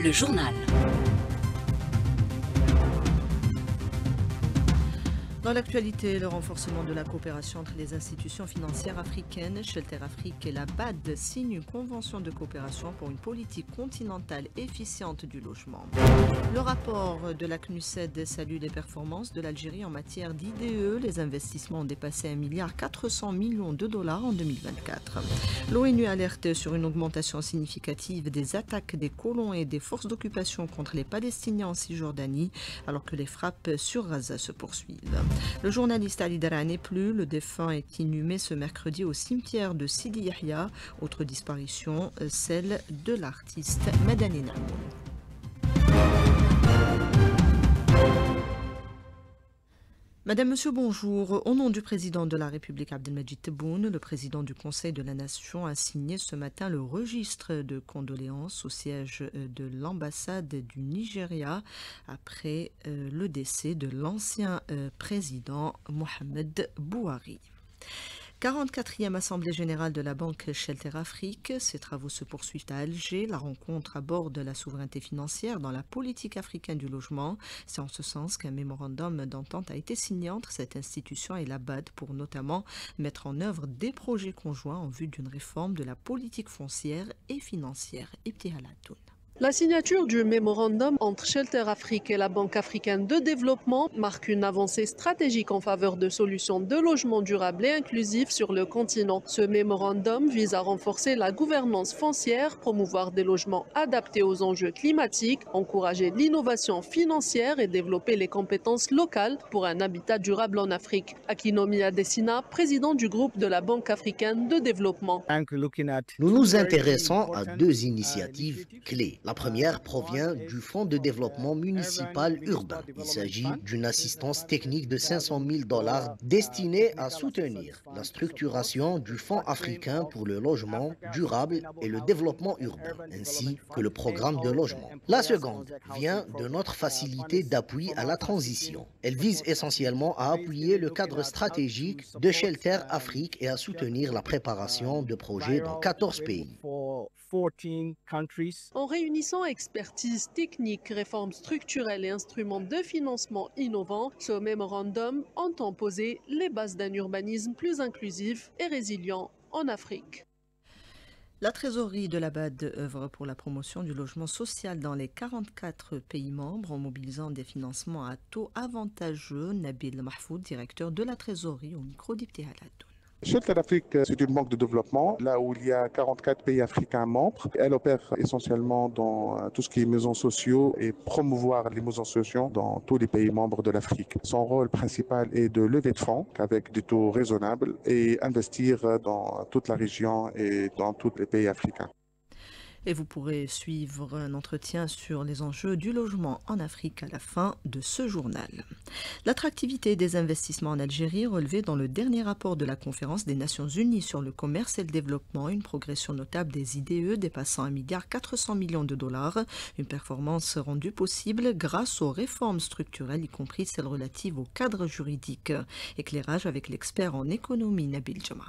le journal. Dans l'actualité, le renforcement de la coopération entre les institutions financières africaines, Shelter Afrique et la BAD signent une convention de coopération pour une politique continentale efficiente du logement. Le rapport de la CNUSED salue les performances de l'Algérie en matière d'IDE. Les investissements ont dépassé 1,4 milliard de dollars en 2024. L'ONU alerte sur une augmentation significative des attaques des colons et des forces d'occupation contre les Palestiniens en Cisjordanie, alors que les frappes sur Gaza se poursuivent. Le journaliste Ali Dara n'est plus. Le défunt est inhumé ce mercredi au cimetière de Sidi Yahya. Autre disparition, celle de l'artiste Madani Namoun. Madame, Monsieur, bonjour. Au nom du président de la République Abdelmadjid Tebboune, le président du Conseil de la Nation a signé ce matin le registre de condoléances au siège de l'ambassade du Nigeria après le décès de l'ancien président Mohamed Bouhari. 44e Assemblée générale de la Banque Shelter Afrique. Ces travaux se poursuivent à Alger. La rencontre aborde la souveraineté financière dans la politique africaine du logement. C'est en ce sens qu'un mémorandum d'entente a été signé entre cette institution et la BAD pour notamment mettre en œuvre des projets conjoints en vue d'une réforme de la politique foncière et financière. Ibtihal Atoun. La signature du mémorandum entre Shelter Afrique et la Banque africaine de développement marque une avancée stratégique en faveur de solutions de logement durable et inclusif sur le continent. Ce mémorandum vise à renforcer la gouvernance foncière, promouvoir des logements adaptés aux enjeux climatiques, encourager l'innovation financière et développer les compétences locales pour un habitat durable en Afrique. Akinomi Adesina, président du groupe de la Banque africaine de développement. Nous nous intéressons à deux initiatives clés. La première provient du Fonds de développement municipal urbain. Il s'agit d'une assistance technique de 500 000 dollars destinée à soutenir la structuration du Fonds africain pour le logement durable et le développement urbain, ainsi que le programme de logement. La seconde vient de notre facilité d'appui à la transition. Elle vise essentiellement à appuyer le cadre stratégique de Shelter Afrique et à soutenir la préparation de projets dans 14 pays. En réunissant expertise technique, réformes structurelles et instruments de financement innovants, ce mémorandum entend poser les bases d'un urbanisme plus inclusif et résilient en Afrique. La trésorerie de la BAD œuvre pour la promotion du logement social dans les 44 pays membres en mobilisant des financements à taux avantageux. Nabil Mahfoud, directeur de la trésorerie, au micro d'Ibtihal Atoun. Shelter Afrique, c'est une banque de développement, là où il y a 44 pays africains membres. Elle opère essentiellement dans tout ce qui est maisons sociaux et promouvoir les maisons sociaux dans tous les pays membres de l'Afrique. Son rôle principal est de lever de fonds avec des taux raisonnables et investir dans toute la région et dans tous les pays africains. Et vous pourrez suivre un entretien sur les enjeux du logement en Afrique à la fin de ce journal. L'attractivité des investissements en Algérie relevée dans le dernier rapport de la Conférence des Nations Unies sur le commerce et le développement, une progression notable des IDE dépassant 1,4 milliard de dollars, une performance rendue possible grâce aux réformes structurelles, y compris celles relatives au cadre juridique. Éclairage avec l'expert en économie Nabil Jama.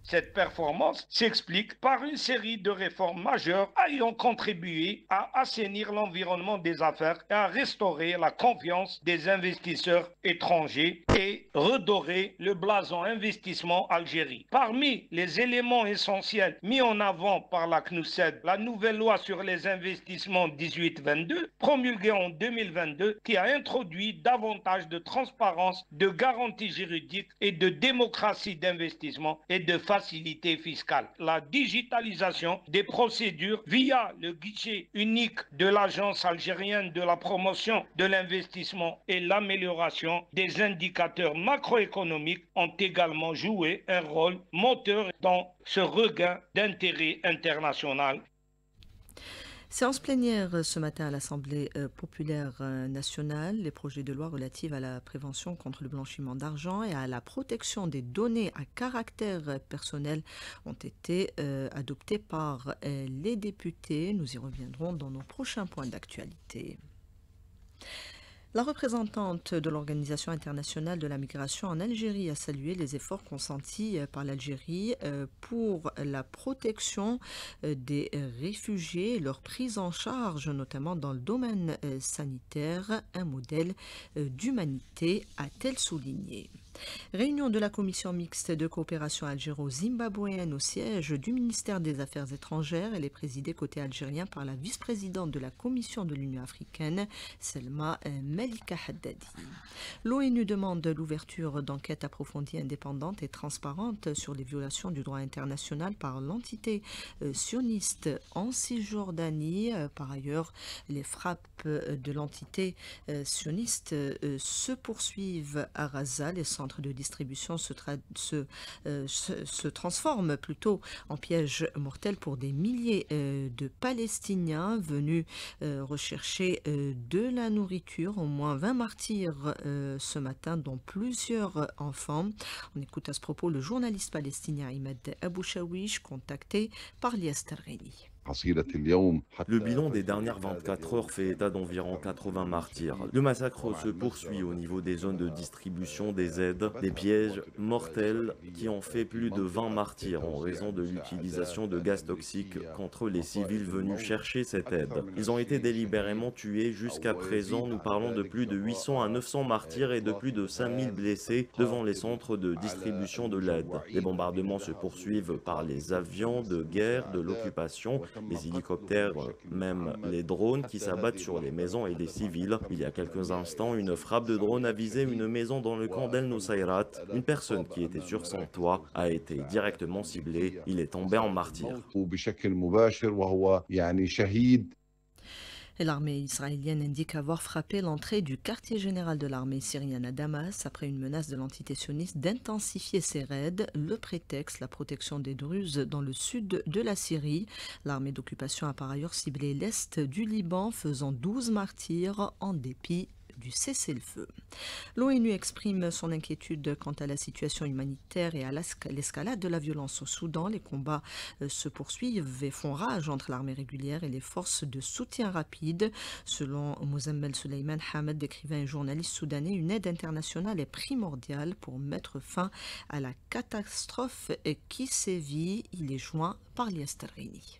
Cette performance s'explique par une série de réformes majeures ayant contribué à assainir l'environnement des affaires et à restaurer la confiance des investisseurs étrangers et redorer le blason investissement Algérie. Parmi les éléments essentiels mis en avant par la CNUSED, la nouvelle loi sur les investissements 1822, promulguée en 2022, qui a introduit davantage de transparence, de garanties juridiques et de démocratie d'investissement et de facilité fiscale. La digitalisation des procédures via le guichet unique de l'Agence algérienne de la promotion de l'investissement et l'amélioration des indicateurs macroéconomiques ont également joué un rôle moteur dans ce regain d'intérêt international. Séance plénière ce matin à l'Assemblée populaire nationale. Les projets de loi relatifs à la prévention contre le blanchiment d'argent et à la protection des données à caractère personnel ont été adoptés par les députés. Nous y reviendrons dans nos prochains points d'actualité. La représentante de l'Organisation internationale de la migration en Algérie a salué les efforts consentis par l'Algérie pour la protection des réfugiés et leur prise en charge, notamment dans le domaine sanitaire, un modèle d'humanité, a-t-elle souligné. Réunion de la commission mixte de coopération algéro-zimbabwéenne au siège du ministère des Affaires étrangères. Elle est présidée côté algérien par la vice-présidente de la commission de l'Union africaine, Selma Malika Haddadi. L'ONU demande l'ouverture d'enquêtes approfondies, indépendantes et transparentes sur les violations du droit international par l'entité sioniste en Cisjordanie. Par ailleurs, les frappes de l'entité sioniste se poursuivent à Gaza. Les centres de distribution se transforment plutôt en pièges mortels pour des milliers de Palestiniens venus rechercher de la nourriture. Au moins 20 martyrs ce matin, dont plusieurs enfants. On écoute à ce propos le journaliste palestinien Ahmed Abouchawish, contacté par Lias Targhini. Le bilan des dernières 24 heures fait état d'environ 80 martyrs. Le massacre se poursuit au niveau des zones de distribution des aides, des pièges mortels qui ont fait plus de 20 martyrs en raison de l'utilisation de gaz toxiques contre les civils venus chercher cette aide. Ils ont été délibérément tués. Jusqu'à présent, nous parlons de plus de 800 à 900 martyrs et de plus de 5000 blessés devant les centres de distribution de l'aide. Les bombardements se poursuivent par les avions de guerre de l'occupation, les hélicoptères, même les drones qui s'abattent sur les maisons et les civils. Il y a quelques instants, une frappe de drone a visé une maison dans le camp d'El Nusayrat. Une personne qui était sur son toit a été directement ciblée. Il est tombé en martyr. L'armée israélienne indique avoir frappé l'entrée du quartier général de l'armée syrienne à Damas après une menace de l'entité sioniste d'intensifier ses raids. Le prétexte, la protection des Druzes dans le sud de la Syrie. L'armée d'occupation a par ailleurs ciblé l'est du Liban, faisant 12 martyrs en dépit du cessez-le-feu. L'ONU exprime son inquiétude quant à la situation humanitaire et à l'escalade de la violence au Soudan. Les combats se poursuivent et font rage entre l'armée régulière et les forces de soutien rapide. Selon Mouzammel Suleiman Hamed, écrivain et journaliste soudanais, une aide internationale est primordiale pour mettre fin à la catastrophe qui sévit. Il est joint par Lias Targhini.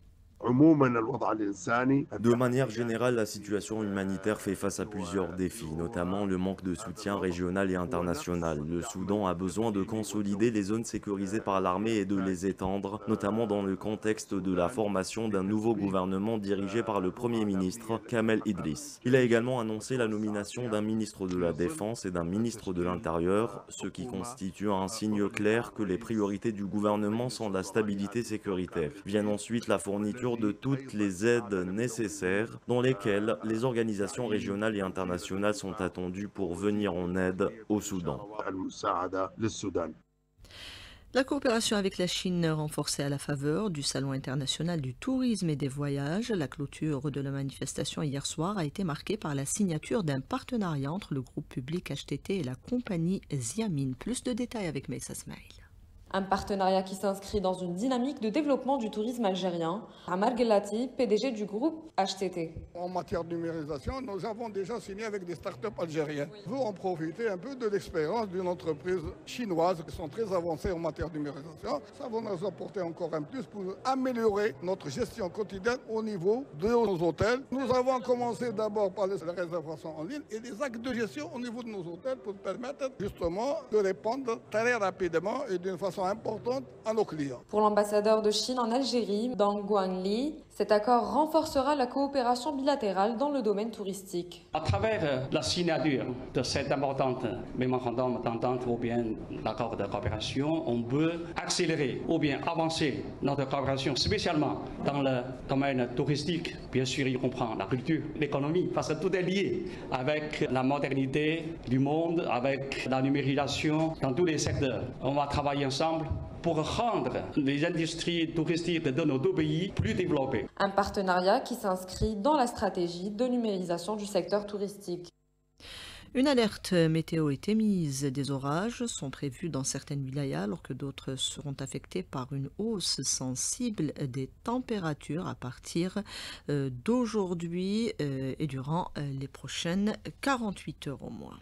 De manière générale, la situation humanitaire fait face à plusieurs défis, notamment le manque de soutien régional et international. Le Soudan a besoin de consolider les zones sécurisées par l'armée et de les étendre, notamment dans le contexte de la formation d'un nouveau gouvernement dirigé par le Premier ministre Kamel Idriss. Il a également annoncé la nomination d'un ministre de la Défense et d'un ministre de l'Intérieur, ce qui constitue un signe clair que les priorités du gouvernement sont la stabilité sécuritaire. Viennent ensuite la fourniture de toutes les aides nécessaires dans lesquelles les organisations régionales et internationales sont attendues pour venir en aide au Soudan. La coopération avec la Chine renforcée à la faveur du Salon international du tourisme et des voyages. La clôture de la manifestation hier soir a été marquée par la signature d'un partenariat entre le groupe public HTT et la compagnie Xiamin. Plus de détails avec Meissa Smail. Un partenariat qui s'inscrit dans une dynamique de développement du tourisme algérien. Amar Gellati, PDG du groupe HTT. En matière de numérisation, nous avons déjà signé avec des startups algériennes. Vous en profitez un peu de l'expérience d'une entreprise chinoise qui sont très avancées en matière de numérisation. Ça va nous apporter encore un plus pour améliorer notre gestion quotidienne au niveau de nos hôtels. Nous avons commencé d'abord par les réservations en ligne et les actes de gestion au niveau de nos hôtels pour permettre justement de répondre très rapidement et d'une façon importante à nos clients. Pour l'ambassadeur de Chine en Algérie, Dang Guangli, cet accord renforcera la coopération bilatérale dans le domaine touristique. À travers la signature de cette importante mémorandum d'entente ou bien l'accord de coopération, on peut accélérer ou bien avancer notre coopération, spécialement dans le domaine touristique. Bien sûr, il comprend la culture, l'économie, parce que tout est lié avec la modernité du monde, avec la numérisation dans tous les secteurs. On va travailler ensemble pour rendre les industries touristiques de nos deux pays plus développées. Un partenariat qui s'inscrit dans la stratégie de numérisation du secteur touristique. Une alerte météo est émise. Des orages sont prévus dans certaines wilayas alors que d'autres seront affectés par une hausse sensible des températures à partir d'aujourd'hui et durant les prochaines 48 heures au moins.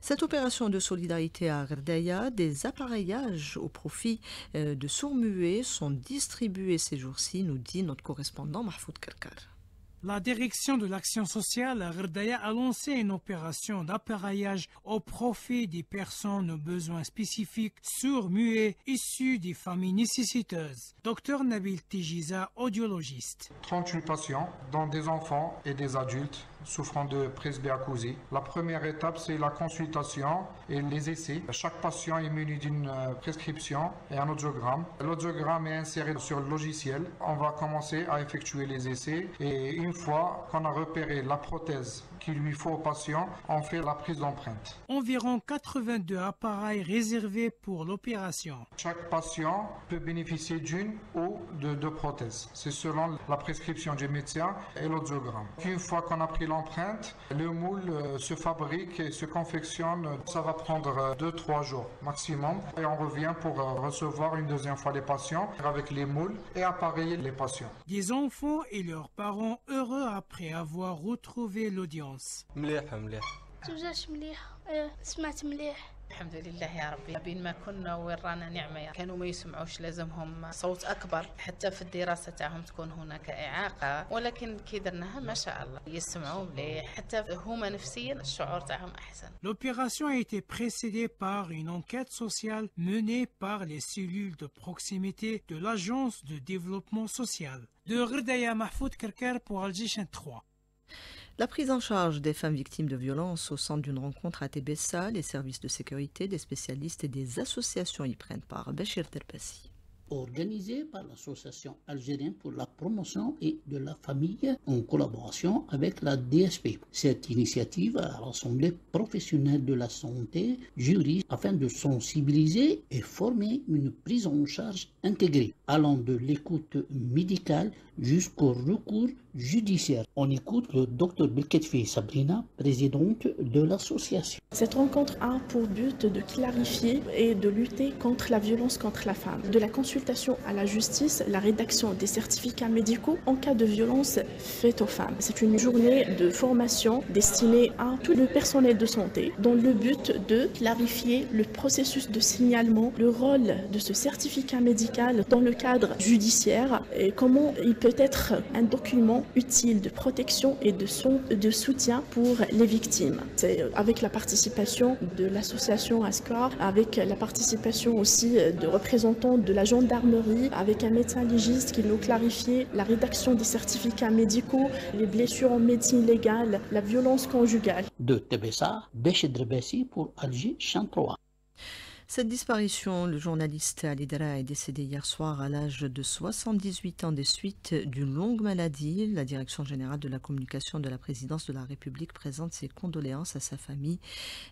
Cette opération de solidarité à Gherdaya, des appareillages au profit de sourds-muets sont distribués ces jours-ci, nous dit notre correspondant Mahfoud Karkar. La direction de l'action sociale à Gherdaya a lancé une opération d'appareillage au profit des personnes aux besoins spécifiques sourds-muets issus des familles nécessiteuses. Dr Nabil Tijiza, audiologiste. 38 patients, dont des enfants et des adultes souffrant de presbyacousie. La première étape, c'est la consultation et les essais. Chaque patient est muni d'une prescription et un audiogramme. L'audiogramme est inséré sur le logiciel. On va commencer à effectuer les essais et une fois qu'on a repéré la prothèse qu'il lui faut au patient, on fait la prise d'empreinte. Environ 82 appareils réservés pour l'opération. Chaque patient peut bénéficier d'une ou de deux prothèses. C'est selon la prescription du médecin et l'audiogramme. Une fois qu'on a pris l'empreinte, le moule se fabrique et se confectionne. Ça va prendre 2-3 jours maximum. Et on revient pour recevoir une deuxième fois les patients avec les moules et appareiller les patients. Des enfants et leurs parents heureux après avoir retrouvé l'audience. مليحة زوجات مليحة سمعت مليح الحمد لله يا ربي بين ما كنا وين رانا نعمة كانوا ما يسمعوش لازمهم صوت أكبر حتى في الدراسة تاعهم تكون هناك إعاقة ولكن كي درناها ما شاء الله يسمعوا مليح حتى هما نفسيا الشعور تاعهم أحسن. L'opération a été précédée par une enquête sociale menée par les cellules de proximité de l'Agence de développement social. De Gherdaya, Mahfoud Karkar pour Al-Jishan 3. La prise en charge des femmes victimes de violences au centre d'une rencontre à Tébessa, les services de sécurité, des spécialistes et des associations y prennent part. Bachir Terpassi. Organisé par l'Association algérienne pour la promotion et de la famille en collaboration avec la DSP. Cette initiative a rassemblé professionnels de la santé, juristes, afin de sensibiliser et former une prise en charge intégrée, allant de l'écoute médicale jusqu'au recours judiciaire. On écoute le Dr Belketfi Sabrina, présidente de l'association. Cette rencontre a pour but de clarifier et de lutter contre la violence contre la femme, de la consultation à la justice, la rédaction des certificats médicaux en cas de violence faite aux femmes. C'est une journée de formation destinée à tout le personnel de santé dans le but de clarifier le processus de signalement, le rôle de ce certificat médical dans le cadre judiciaire et comment il peut être un document utile de protection et de soutien pour les victimes. C'est avec la participation de l'association ASCOR, avec la participation aussi de représentants de la gendarmerie, avec un médecin légiste qui nous clarifiait la rédaction des certificats médicaux, les blessures en médecine légale, la violence conjugale. De Tébessa, Bachir Terpassi pour Al-Jishan 3. Cette disparition, le journaliste Ali Dara est décédé hier soir à l'âge de 78 ans des suites d'une longue maladie. La Direction générale de la communication de la présidence de la République présente ses condoléances à sa famille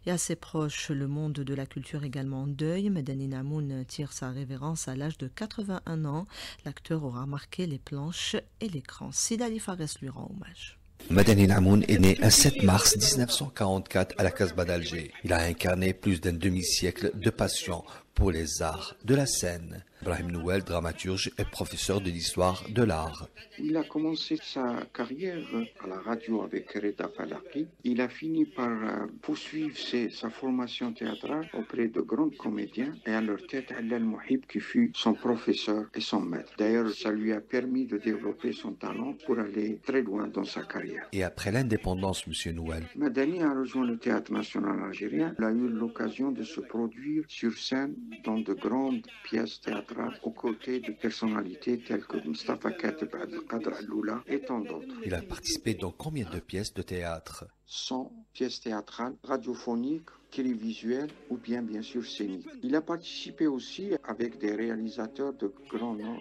et à ses proches. Le monde de la culture également en deuil. Madani Namoun tire sa révérence à l'âge de 81 ans. L'acteur aura marqué les planches et l'écran. Sidali Fares lui rend hommage. Madani Namoun est né un 7 mars 1944 à la Casbah d'Alger. Il a incarné plus d'un demi-siècle de passion pour les arts de la scène. Brahim Nouel, dramaturge et professeur de l'histoire de l'art. Il a commencé sa carrière à la radio avec Reda Falaki. Il a fini par poursuivre sa formation théâtrale auprès de grands comédiens et à leur tête Allal Mohib qui fut son professeur et son maître. D'ailleurs, ça lui a permis de développer son talent pour aller très loin dans sa carrière. Et après l'indépendance, Monsieur Nouel, Madani a rejoint le Théâtre national algérien. Il a eu l'occasion de se produire sur scène dans de grandes pièces théâtrales aux côtés de personnalités telles que Mustafa Kateb, Abdelkader Alloula et tant d'autres. Il a participé dans combien de pièces de théâtre? 100 pièces théâtrales, radiophoniques, télévisuelles ou bien sûr scéniques. Il a participé aussi avec des réalisateurs de grands noms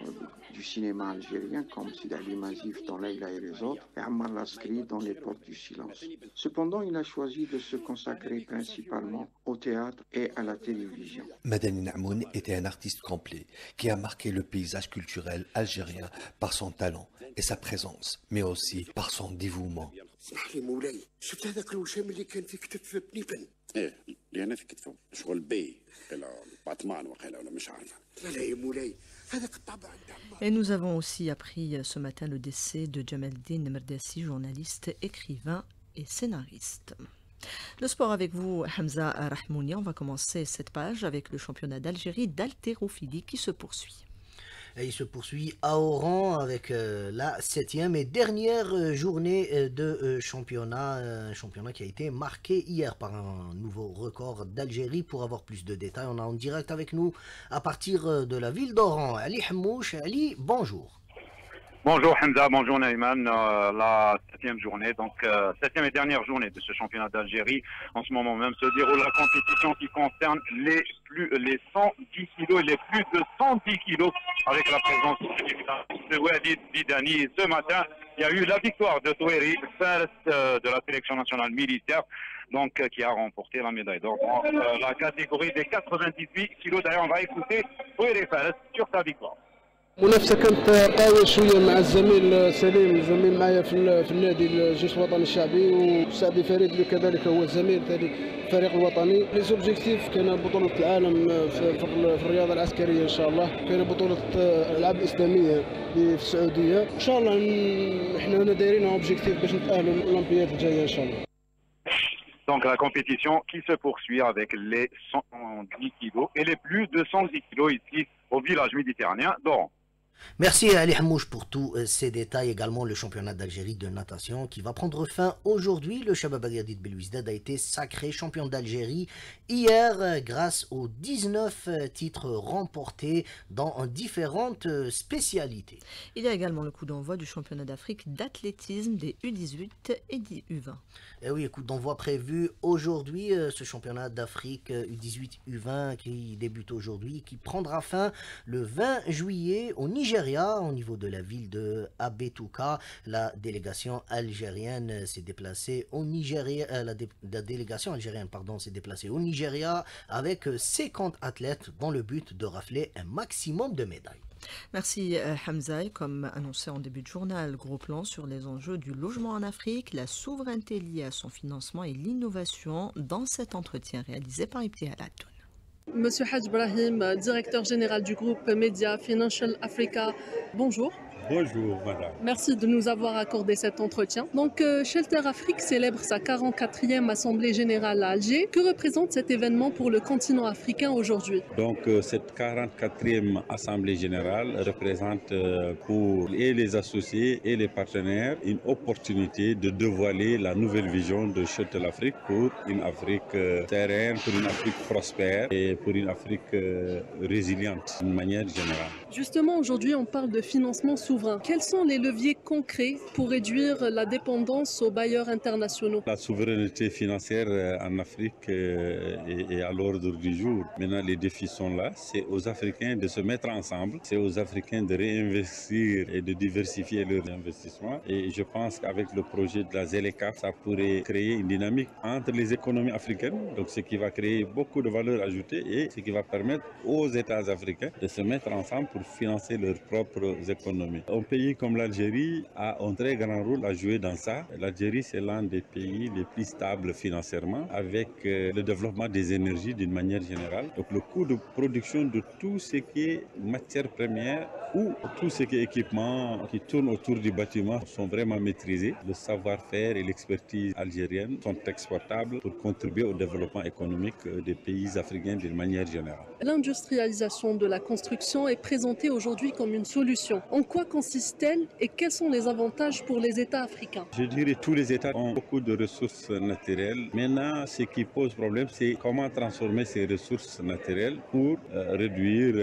du cinéma algérien comme Sid Ali Mazif dans Leïla et les autres et Ammar Laskri dans Les Portes du Silence. Cependant, il a choisi de se consacrer principalement au théâtre et à la télévision. Madani Namoun était un artiste complet qui a marqué le paysage culturel algérien par son talent et sa présence, mais aussi par son dévouement. هذاك الوشام اللي كان في كتف بنيبن. ايه اللي انا في كتفه شغل بي ولا باطمان ولا مش عارفه. لا يا مولاي هذاك الطبع. Et nous avons aussi appris ce matin le décès de Jamaldine Merdassi, journaliste, écrivain et scénariste. Le sport avec vous, Hamza Rahmouni. On va commencer cette page avec le championnat d'Algérie d'haltérophilie qui se poursuit. Et il se poursuit à Oran avec la 7e et dernière journée de championnat. Un championnat qui a été marqué hier par un nouveau record d'Algérie. Pour avoir plus de détails, on est en direct avec nous à partir de la ville d'Oran. Ali Hammouch. Ali, bonjour. Bonjour Hamza, bonjour Naïman, la 7e journée, donc 7e et dernière journée de ce championnat d'Algérie. En ce moment même se déroule la compétition qui concerne les 110 kilos et les plus de 110 kilos avec la présence de Walid Bidani. Ce matin, il y a eu la victoire de Toueri, de la sélection nationale militaire, donc qui a remporté la médaille d'or dans la catégorie des 98 kilos. D'ailleurs, on va écouter Toueri Fares sur sa victoire. المنافسة كانت قوية شوية مع الزميل سليم، الزميل معايا في النادي الجيش الوطني الشعبي، وسعدي فريد اللي كذلك هو زميل ثاني الفريق الوطني. لي زوبجيكتيف كاين بطولة العالم في الرياضة العسكرية إن شاء الله، كاين بطولة الألعاب الإسلامية في السعودية، إن شاء الله احنا هنا دايرين اوبجيكتيف باش نتأهلوا للأولمبياد الجاية إن شاء الله. Donc la compétition qui se poursuit avec les 110 kilos et les plus de 110 kilos ici au village méditerranéen d'Oran. Merci Ali Hammouch pour tous ces détails. Également le championnat d'Algérie de natation qui va prendre fin aujourd'hui. Le Shabab Agadir de Belouizdad a été sacré champion d'Algérie hier grâce aux 19 titres remportés dans différentes spécialités. Il y a également le coup d'envoi du championnat d'Afrique d'athlétisme des U18 et des U20. Et oui, coup d'envoi prévu aujourd'hui, ce championnat d'Afrique U18, U20 qui débute aujourd'hui, qui prendra fin le 20 juillet au Nigeria, au niveau de la ville de Abetouka. La délégation algérienne s'est déplacée au Nigeria, la délégation algérienne, pardon, s'est déplacée au Nigeria avec 50 athlètes dans le but de rafler un maximum de médailles. Merci Hamza. Comme annoncé en début de journal, gros plan sur les enjeux du logement en Afrique, la souveraineté liée à son financement et l'innovation dans cet entretien réalisé par Ibti Alatoun. Monsieur Hadj Brahim, directeur général du groupe Media Financial Africa, bonjour. Bonjour madame. Merci de nous avoir accordé cet entretien. Donc Shelter Afrique célèbre sa 44e Assemblée Générale à Alger. Que représente cet événement pour le continent africain aujourd'hui? Donc cette 44e Assemblée Générale représente pour et les associés et les partenaires une opportunité de dévoiler la nouvelle vision de Shelter Afrique pour une Afrique sereine, pour une Afrique prospère et pour une Afrique résiliente d'une manière générale. Justement, aujourd'hui, on parle de financement souverain. Quels sont les leviers concrets pour réduire la dépendance aux bailleurs internationaux? La souveraineté financière en Afrique est à l'ordre du jour. Maintenant, les défis sont là. C'est aux Africains de se mettre ensemble. C'est aux Africains de réinvestir et de diversifier leurs investissements. Et je pense qu'avec le projet de la ZLECAf, ça pourrait créer une dynamique entre les économies africaines, donc ce qui va créer beaucoup de valeur ajoutée et ce qui va permettre aux États africains de se mettre ensemble pour financer leurs propres économies. Un pays comme l'Algérie a un très grand rôle à jouer dans ça. L'Algérie, c'est l'un des pays les plus stables financièrement avec le développement des énergies d'une manière générale. Donc le coût de production de tout ce qui est matière première ou tout ce qui est équipement qui tourne autour du bâtiment sont vraiment maîtrisés. Le savoir-faire et l'expertise algérienne sont exportables pour contribuer au développement économique des pays africains d'une manière générale. L'industrialisation de la construction est présentée aujourd'hui comme une solution. En quoi consiste-t-elle et quels sont les avantages pour les États africains? Je dirais que tous les États ont beaucoup de ressources naturelles. Maintenant, ce qui pose problème, c'est comment transformer ces ressources naturelles pour réduire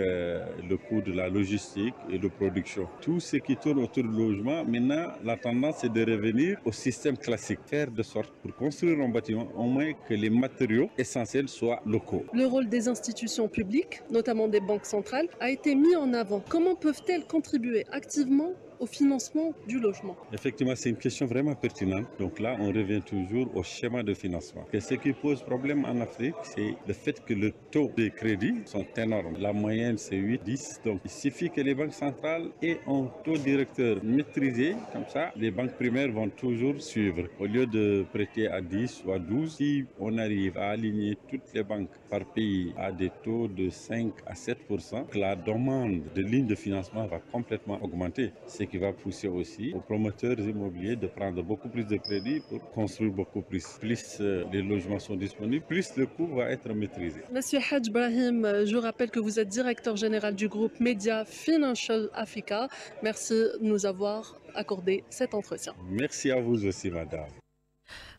le coût de la logistique et de production. Tout ce qui tourne autour du logement, maintenant, la tendance c'est de revenir au système classique. Faire de sorte pour construire un bâtiment, au moins que les matériaux essentiels soient locaux. Le rôle des institutions publiques, notamment des banques centrales, a été mis en avant. Comment peuvent-elles contribuer activement au financement du logement. Effectivement, c'est une question vraiment pertinente. Donc là, on revient toujours au schéma de financement. Et ce qui pose problème en Afrique, c'est le fait que le taux de crédit sont énormes. La moyenne, c'est 8-10. Donc il suffit que les banques centrales aient un taux directeur maîtrisé. Comme ça, les banques primaires vont toujours suivre. Au lieu de prêter à 10 ou à 12, si on arrive à aligner toutes les banques par pays à des taux de 5 à 7%, la demande de lignes de financement va complètement augmenter, ce qui va pousser aussi aux promoteurs immobiliers de prendre beaucoup plus de crédit pour construire beaucoup plus. Plus les logements sont disponibles, plus le coût va être maîtrisé. Monsieur Hadj Brahim, je rappelle que vous êtes directeur général du groupe Media Financial Africa. Merci de nous avoir accordé cet entretien. Merci à vous aussi, madame.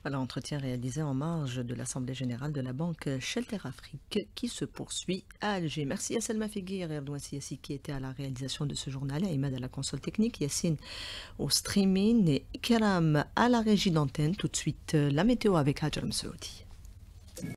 Voilà, entretien réalisé en marge de l'Assemblée générale de la Banque Shelter Afrique qui se poursuit à Alger. Merci à Selma Figuir et Erdouan Siassi qui était à la réalisation de ce journal, à Imad à la console technique, Yassine au streaming et Keram à la régie d'antenne. Tout de suite, la météo avec Hadjar Msaoudi.